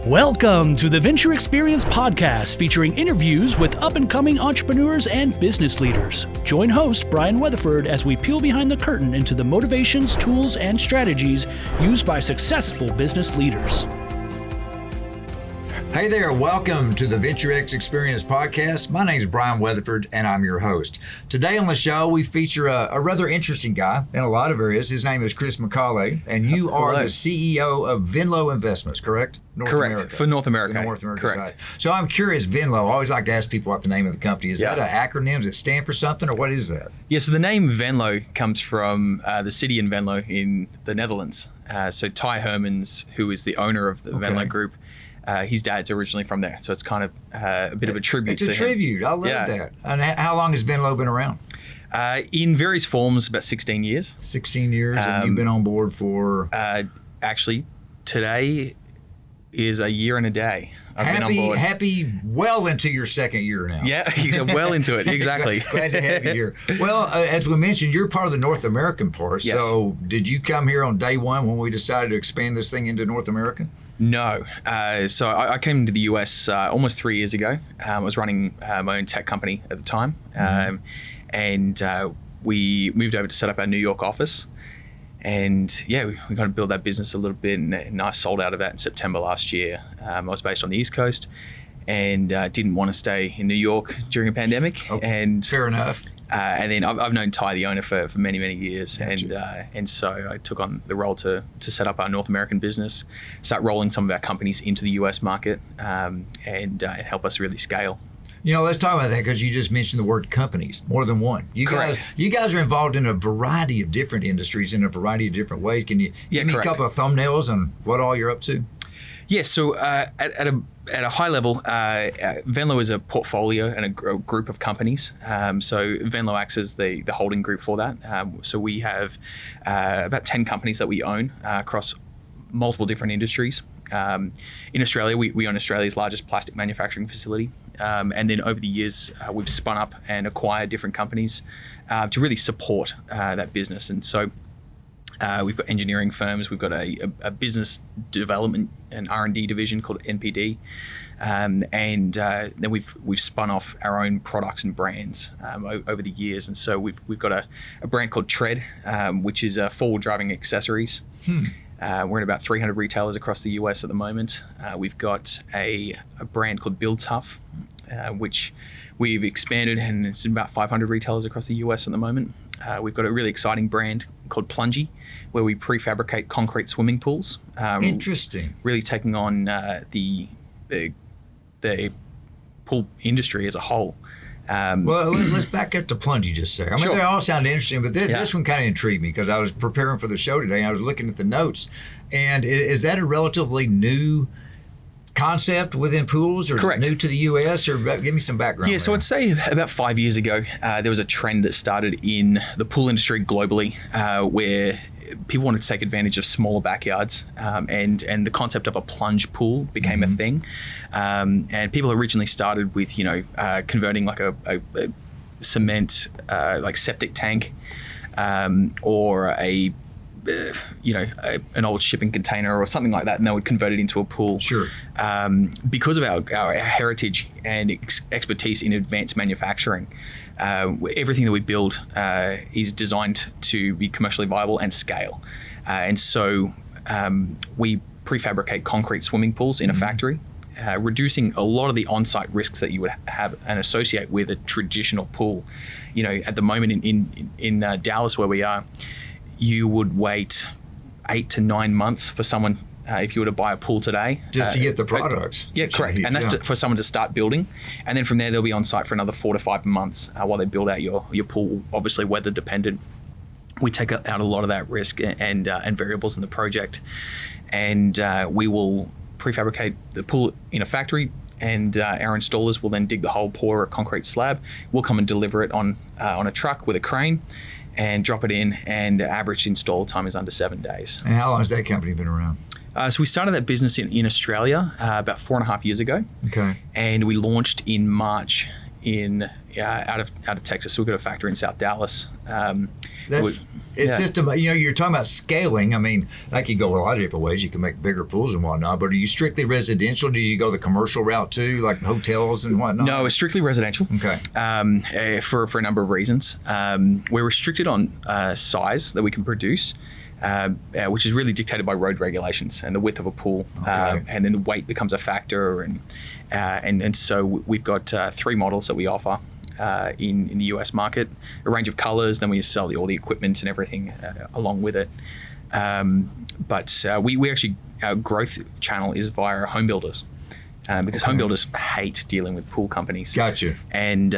Welcome to the Venture Xperience podcast, featuring interviews with up-and-coming entrepreneurs and business leaders. Join host Brian Weatherford as we peel behind the curtain into the motivations, tools, and strategies used by successful business leaders. Hey there, welcome to the Venture Xperience podcast. My name is Brian Weatherford, and I'm your host. Today on the show, we feature a rather interesting guy in a lot of areas. His name is Chris Macaulay, and you are the CEO of Venlo Investments, correct? Correct, for North America. The North America Correct. side. So I'm curious, Venlo, I always like to ask people what the name of the company is. Is that an acronym? Does it stand for something, or what is that? Yeah, so the name Venlo comes from the city in Venlo in the Netherlands. So Ty Hermans, who is the owner of the Venlo Group, his dad's originally from there, so it's kind of a bit of a tribute to him. It's a tribute. I love that. And how long has Venlo been around? In various forms, about 16 years. 16 years, and you've been on board for? Actually, today is a year and a day. I've been on board. Happy well into your second year now. Yeah, well into it, exactly. Glad to have you here. Well, as we mentioned, you're part of the North American part. Yes. So did you come here on day one when we decided to expand this thing into North America? No. So I came to the US almost 3 years ago. I was running my own tech company at the time. And we moved over to set up our New York office. And yeah, we kind of built that business a little bit, and I sold out of that in September last year. I was based on the East Coast and didn't want to stay in New York during a pandemic. Oh, and fair enough. And then I've known Ty, the owner, for many, many years. Gotcha. And so I took on the role to set up our North American business, start rolling some of our companies into the US market, and help us really scale. You know, let's talk about that, because you just mentioned the word companies, more than one. You Correct. guys are involved in a variety of different industries in a variety of different ways. Can you give me a couple of thumbnails on what all you're up to? Yeah, so at a high level, Venlo is a portfolio and a group of companies. So Venlo acts as the holding group for that. So we have about 10 companies that we own across multiple different industries. In Australia, we own Australia's largest plastic manufacturing facility. And then over the years, we've spun up and acquired different companies to really support that business. And so we've got engineering firms, we've got a business development and R&D division called NPD, and then we've spun off our own products and brands over the years. And so we've got a brand called Tread, which is forward driving accessories. We're in about 300 retailers across the US at the moment. We've got a brand called Build Tough, which we've expanded, and it's in about 500 retailers across the US at the moment. We've got a really exciting brand called Plungy, where we prefabricate concrete swimming pools. Interesting. Really taking on the pool industry as a whole. Well, let's back up to Plungy just a second. I mean, Sure. they all sound interesting, but this one kind of intrigued me, because I was preparing for the show today, and I was looking at the notes. And is that a relatively new concept within pools, or Correct. is it new to the U.S., or give me some background? Yeah, so I'd say about 5 years ago, there was a trend that started in the pool industry globally, where people wanted to take advantage of smaller backyards, and the concept of a plunge pool became a thing. And people originally started with, converting like a cement, like septic tank, or an old shipping container or something like that, and they would convert it into a pool. Sure. Because of our heritage and expertise in advanced manufacturing, everything that we build is designed to be commercially viable and scale. And so we prefabricate concrete swimming pools in a factory, reducing a lot of the on-site risks that you would have and associate with a traditional pool. At the moment in Dallas, where we are, you would wait 8 to 9 months for someone, if you were to buy a pool today. Just to get the products. Yeah, correct. And that's for someone to start building. And then from there, they'll be on site for another 4 to 5 months while they build out your pool, obviously weather dependent. We take out a lot of that risk and variables in the project. And we will prefabricate the pool in a factory, and our installers will then dig the hole, pour a concrete slab. We'll come and deliver it on a truck with a crane and drop it in, and the average install time is under 7 days. And how long has that company been around? So we started that business in Australia about 4.5 years ago. Okay. And we launched in March out of Texas. So we've got a factory in South Dallas. It's just you're talking about scaling. I mean, that could go a lot of different ways. You can make bigger pools and whatnot, but are you strictly residential? Do you go the commercial route too, like hotels and whatnot? No, it's strictly residential. Okay. For a number of reasons. We're restricted on size that we can produce, which is really dictated by road regulations and the width of a pool, and then the weight becomes a factor, and so we've got 3 models that we offer. In the US market, a range of colors, then we sell all the equipment and everything along with it. But we actually, our growth channel is via home builders. Because home builders hate dealing with pool companies. Gotcha. And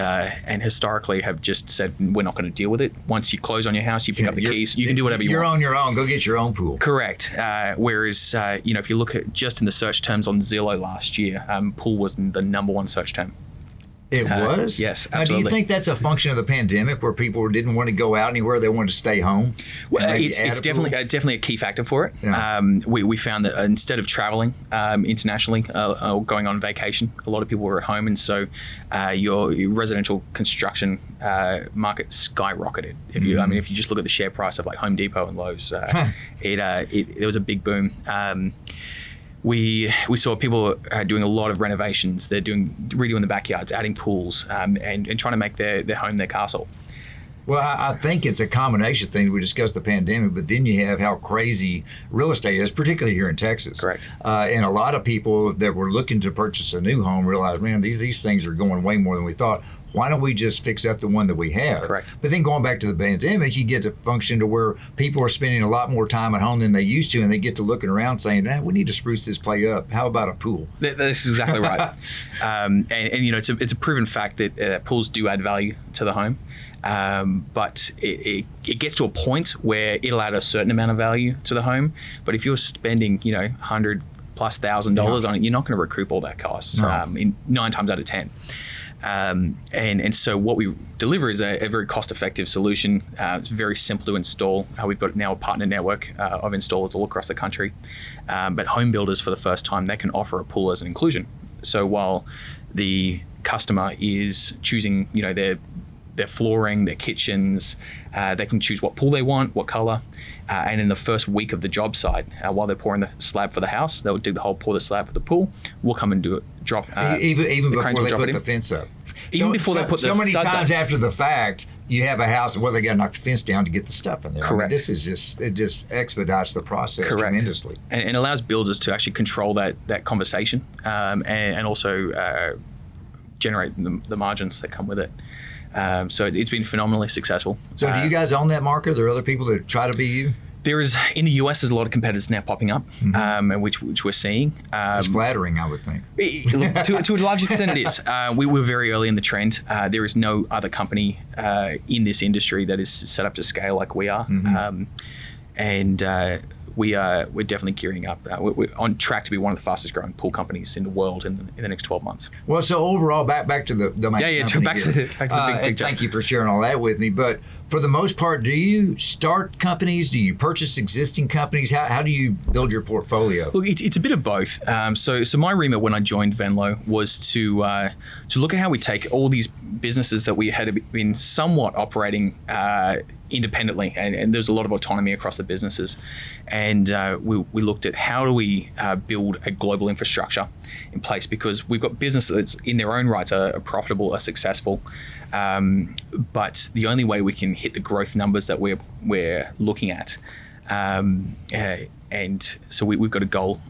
historically have just said, we're not going to deal with it. Once you close on your house, you pick up the keys, you can do whatever you want. You're on your own. Go get your own pool. Correct. Whereas, if you look at just in the search terms on Zillow last year, pool was the #1 search term. It was? Yes, absolutely. Now, do you think that's a function of the pandemic where people didn't want to go out anywhere, they wanted to stay home? Well, it's definitely a key factor for it. Yeah. We found that instead of traveling internationally or going on vacation, a lot of people were at home, and so your residential construction market skyrocketed. If you just look at the share price of like Home Depot and Lowe's, it was a big boom. We saw people doing a lot of renovations. They're redoing the backyards, adding pools, and trying to make their home their castle. Well, I think it's a combination of things. We discussed the pandemic, but then you have how crazy real estate is, particularly here in Texas. Correct. And a lot of people that were looking to purchase a new home realized, man, these things are going way more than we thought. Why don't we just fix up the one that we have? Correct. But then going back to the pandemic, you get to function to where people are spending a lot more time at home than they used to, and they get to looking around saying, we need to spruce this place up. How about a pool? That's exactly right. It's a proven fact that pools do add value to the home. But it gets to a point where it'll add a certain amount of value to the home. But if you're spending, $100,000+ on it, you're not going to recoup all that costs. No. In 9 times out of 10. And so what we deliver is a very cost-effective solution. It's very simple to install. We've got now a partner network of installers all across the country. But home builders, for the first time, they can offer a pool as an inclusion. So while the customer is choosing, their flooring, their kitchens, they can choose what pool they want, what color. And in the first week of the job site, while they're pouring the slab for the house, they'll dig the hole, pour the slab for the pool. We'll come and do it. Even before they put the fence up. Even before they put the so many studs times up. after the fact, you have a house, they got to knock the fence down to get the stuff in there. Correct. This is it just expedites the process tremendously. And allows builders to actually control that conversation and also generate the margins that come with it. So it's been phenomenally successful. So do you guys own that market? Are there other people that try to be you? There is, in the US, there's a lot of competitors now popping up, which we're seeing. It's flattering, I would think. To a large extent, it is. We were very early in the trend. There is no other company in this industry that is set up to scale like we are. We're definitely gearing up. We're on track to be one of the fastest growing pool companies in the world in the next 12 months. Well, so overall, back to the main company back to the big picture. Thank you for sharing all that with me. But for the most part, do you start companies? Do you purchase existing companies? How do you build your portfolio? Look, it's a bit of both. So my remit when I joined Venlo was to look at how we take all these businesses that we had been somewhat operating independently, and there's a lot of autonomy across the businesses, and we looked at how do we build a global infrastructure in place, because we've got businesses that's in their own rights are profitable, are successful, but the only way we can hit the growth numbers that we're looking at, and so we've got a goal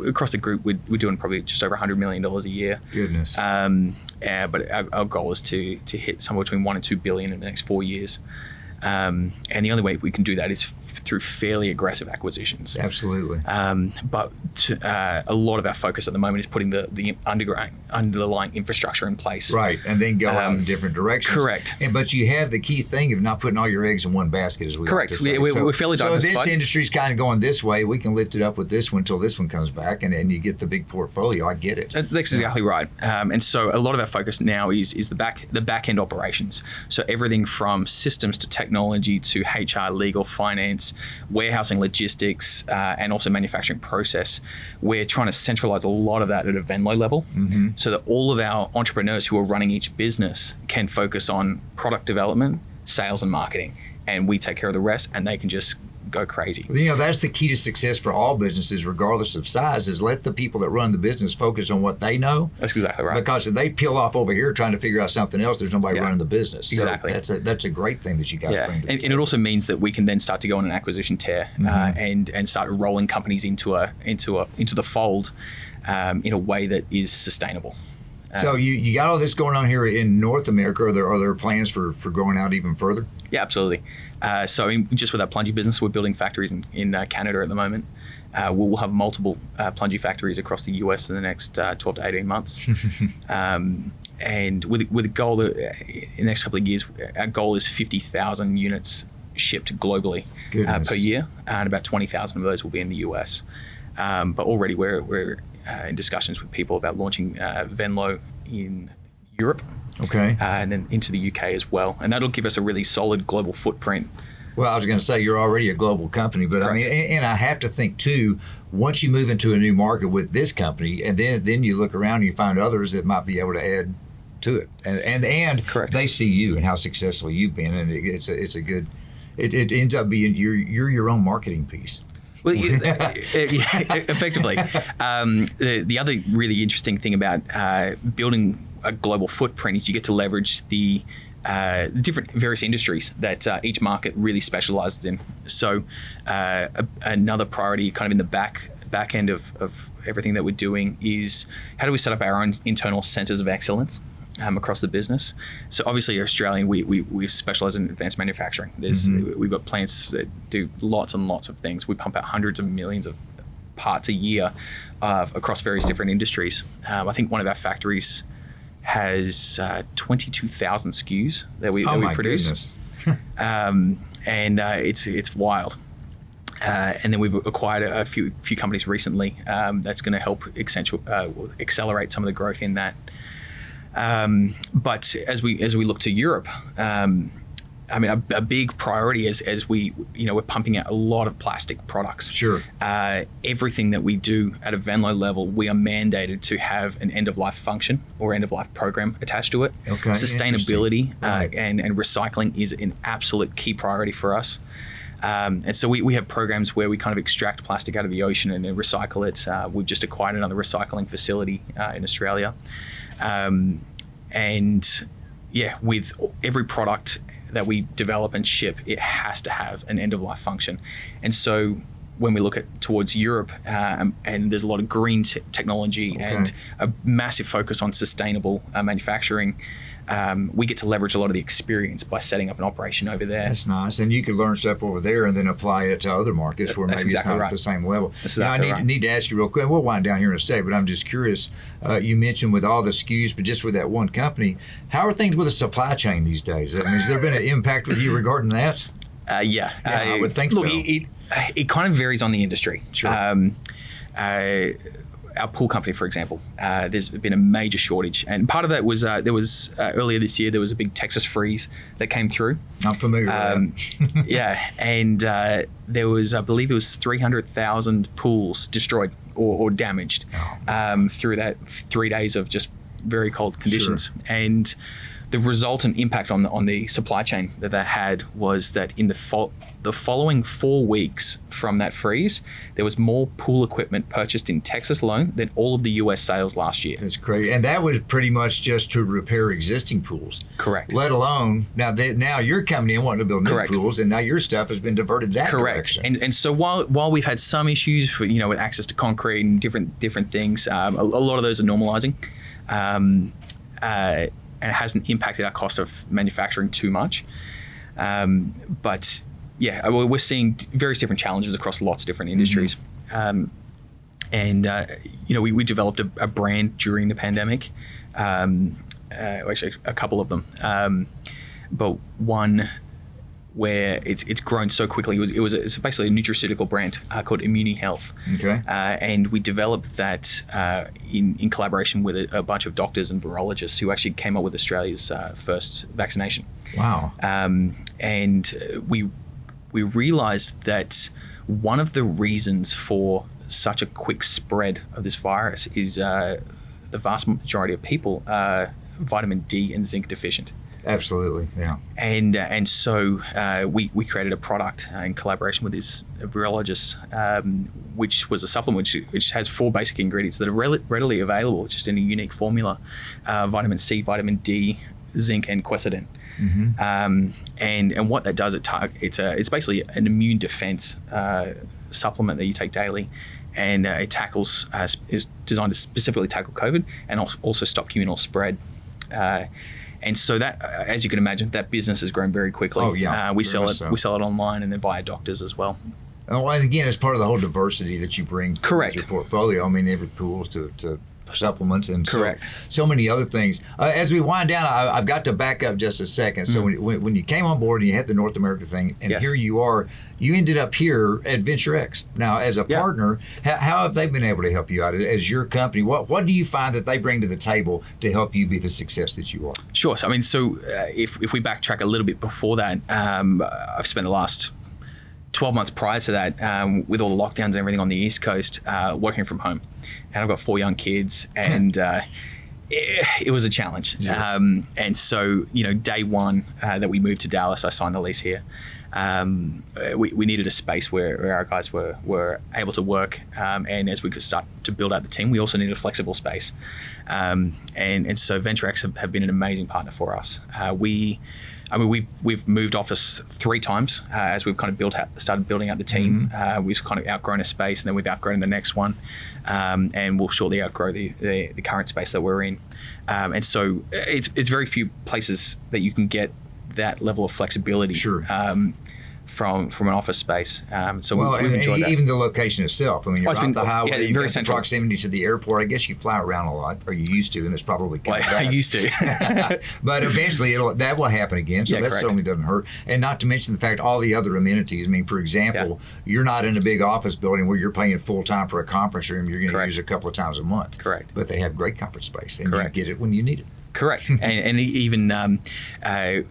across the group. We're doing probably just over $100 million a year. Goodness. But our goal is to hit somewhere between $1 and $2 billion in the next 4 years. And the only way we can do that is through fairly aggressive acquisitions. Absolutely. But a lot of our focus at the moment is putting the underlying infrastructure in place. Right, and then go out in different directions. Correct. But you have the key thing of not putting all your eggs in one basket, as we correct. like to say. We're fairly diversified. So this industry's kind of going this way. We can lift it up with this one until this one comes back, and you get the big portfolio. I get it. That's exactly right. And so a lot of our focus now is the back end operations. So everything from systems to technology to HR, legal, finance, warehousing, logistics, and also manufacturing process. We're trying to centralize a lot of that at a Venlo level, so that all of our entrepreneurs who are running each business can focus on product development, sales, and marketing. and we take care of the rest, and they can just go crazy. That's the key to success for all businesses, regardless of size, is let the people that run the business focus on what they know. That's exactly right. Because if they peel off over here trying to figure out something else, there's nobody running the business. Exactly. So that's a great thing that you guys bring to the and it also means that we can then start to go on an acquisition tear and start rolling companies into the fold in a way that is sustainable. So you got all this going on here in North America. Are there plans for growing out even further? Yeah, absolutely. Just with our plungy business, we're building factories in Canada at the moment. We'll have multiple plungy factories across the US in the next 12 to 18 months. And with a goal that in the next couple of years, our goal is 50,000 units shipped globally per year, and about 20,000 of those will be in the US. But already we're in discussions with people about launching Venlo in Europe. Okay. And then into the UK as well. And that'll give us a really solid global footprint. Well, I was going to say you're already a global company, but Correct. I mean, and I have to think too, once you move into a new market with this company, and then you look around and you find others that might be able to add to it, and Correct. They see you and how successful you've been, and it's a good. It ends up being you're your own marketing piece. Well, effectively. The other really interesting thing about building a global footprint is you get to leverage the different various industries that each market really specializes in. So another priority kind of in the back end of everything that we're doing is how do we set up our own internal centers of excellence across the business. So obviously Australian, we specialize in advanced manufacturing. We've got plants that do lots and lots of things. We pump out hundreds of millions of parts a year across various different industries. I think one of our factories has 22,000 SKUs that we produce. And it's wild. And then we've acquired a few companies recently that's going to help accelerate some of the growth in that. But as we look to Europe, I mean, a big priority as we're pumping out a lot of plastic products. Sure. Everything that we do at a Venlo level, we are mandated to have an end-of-life function or end-of-life program attached to it. Okay. Sustainability Right. and recycling is an absolute key priority for us. And so we have programs where we kind of extract plastic out of the ocean and then recycle it. We've just acquired another recycling facility in Australia. With every product that we develop and ship, it has to have an end-of-life function. And so when we look towards Europe, and there's a lot of green technology and a massive focus on sustainable manufacturing, we get to leverage a lot of the experience by setting up an operation over there. That's nice. And you can learn stuff over there and then apply it to other markets where That's maybe exactly it's not right. at the same level. That's Now, exactly I right. need to ask you real quick. We'll wind down here in a sec, but I'm just curious. You mentioned with all the SKUs, but just with that one company, how are things with the supply chain these days? I mean, has there been an impact with you regarding that? I would think look, so. It kind of varies on the industry. Sure. Our pool company, for example, there's been a major shortage, and part of that was earlier this year there was a big Texas freeze that came through. I'm familiar with that. Yeah, and there was, I believe, it was 300,000 pools destroyed or damaged through that 3 days of just very cold conditions, and the resultant impact on the supply chain that had was that in the following 4 weeks from that freeze, there was more pool equipment purchased in Texas alone than all of the U.S. sales last year. That's crazy. And that was pretty much just to repair existing pools. Correct. Let alone, now you're coming in wanting to build new Correct. pools, and now your stuff has been diverted that Correct. direction. And so while we've had some issues for, with access to concrete and different things, a lot of those are normalizing. And it hasn't impacted our cost of manufacturing too much. But yeah, we're seeing various different challenges across lots of different industries. We developed a brand during the pandemic, actually a couple of them, but one where it's grown so quickly. It's basically a nutraceutical brand called Immuni Health. Okay. And we developed that in collaboration with a bunch of doctors and virologists who actually came up with Australia's first vaccination. Wow. And we realized that one of the reasons for such a quick spread of this virus is the vast majority of people are vitamin D and zinc deficient. Absolutely, yeah. And so we created a product in collaboration with this virologist, which was a supplement which has 4 basic ingredients that are readily available, just in a unique formula: vitamin C, vitamin D, zinc, and quercetin. And what that does, it's basically an immune defense supplement that you take daily, and it tackles is designed to specifically tackle COVID and also stop communal spread. And so that, as you can imagine, that business has grown very quickly. Oh yeah, we sell it online and then via doctors as well. And again, it's part of the whole diversity that you bring to Correct. your portfolio. I mean, every pools to supplements and Correct. so many other things. As we wind down, I've got to back up just a second. So when you came on board and you had the North America thing, and Yes. here you are, you ended up here at Venture X. Now, as a partner, how have they been able to help you out as your company? What do you find that they bring to the table to help you be the success that you are? Sure. So, I mean, if we backtrack a little bit before that, I've spent the last 12 months prior to that, with all the lockdowns and everything on the East Coast, working from home. And I've got 4 young kids, and it was a challenge. Yeah. And so, day one that we moved to Dallas, I signed the lease here. We needed a space where our guys were able to work, and as we could start to build out the team, we also needed a flexible space. And so Venture X have been an amazing partner for us. We've moved office 3 times as we've kind of started building out the team. We've kind of outgrown a space, and then we've outgrown the next one, and we'll shortly outgrow the current space that we're in. And so it's very few places that you can get that level of flexibility. Sure. From an office space. So we've enjoyed that. Even the location itself. I mean, you're off the highway, very you've got the central. proximity to the airport. I guess you fly around a lot, or you used to, and it's probably coming I back. used to. But eventually that will happen again, so that correct. certainly doesn't hurt. And not to mention the fact all the other amenities. I mean, for example, you're not in a big office building where you're paying full time for a conference room. You're going to use a couple of times a month. Correct. But they have great conference space, and Correct. you get it when you need it. Correct. and even,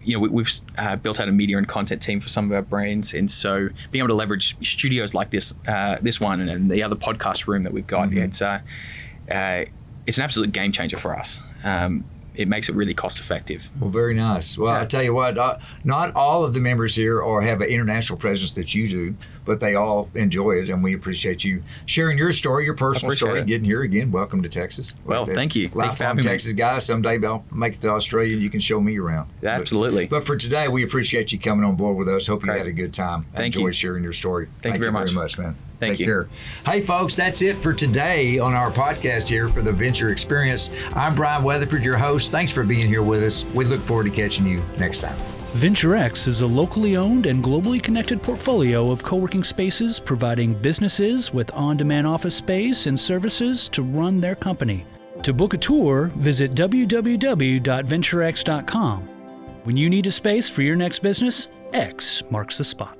we've built out a media and content team for some of our brands. And so being able to leverage studios like this one and the other podcast room that we've got, it's an absolute game changer for us. It makes it really cost effective. Well, very nice. Well, I tell you what, not all of the members here have an international presence that you do, but they all enjoy it, and we appreciate you sharing your story, your personal story, getting here again. Welcome to Texas. Well, thank you. Thank you for having me. Texas guy. Someday I'll make it to Australia, and you can show me around. Absolutely. But for today, we appreciate you coming on board with us. Hope you had a good time. Thank you. Enjoy sharing your story. Thank you very much, man. Thank Take you. care. Hey, folks, that's it for today on our podcast here for the Venture Xperience. I'm Brian Weatherford, your host. Thanks for being here with us. We look forward to catching you next time. Venture X is a locally owned and globally connected portfolio of co-working spaces providing businesses with on-demand office space and services to run their company. To book a tour, visit www.venturex.com. When you need a space for your next business, X marks the spot.